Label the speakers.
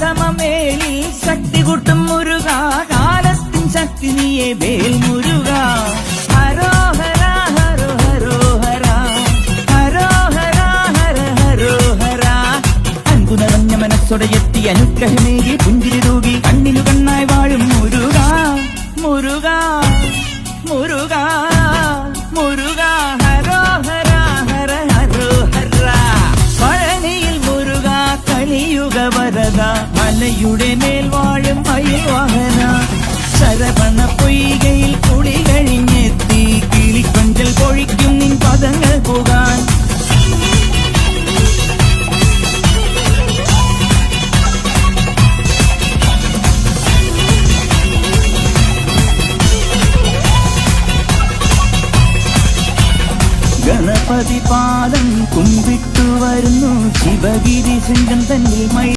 Speaker 1: സമമേലി ശക്തി കൂട്ടും മുരുക കാലത്തിൻ ശക്തി നീയെ വേൽ മുരുക ഹരോഹര ഹരോ ഹരോഹര ഹരോഹര ഹര ഹരോഹര അൻപു നിറഞ്ഞ മനസ്സോടെ എത്തി അനുഗ്രഹമേകി പുഞ്ചിരി തൂകി കണ്ണിനു കണ്ണായി വാഴും മുരുക മുരുക മുരുക മുരുക ഹരോഹര ഹര ഹരോഹര പഴനിയിൽ മുരുക കലിയുഗ വരദ മലയുടെ മേൽ വാഴും മയിൽ വാഹന ശരവണ പൊയ്കയിൽ കുളി കഴിഞ്ഞെത്തി കിളിക്കൊഞ്ചൽ പൊഴിക്കും നിൻ പദങ്ങൾ പോകാൻ ഗണപതി പാദം കുമ്പിട്ടു വരുന്നു ശിവഗിരി ശൃംഗം തന്നിൽ മൈ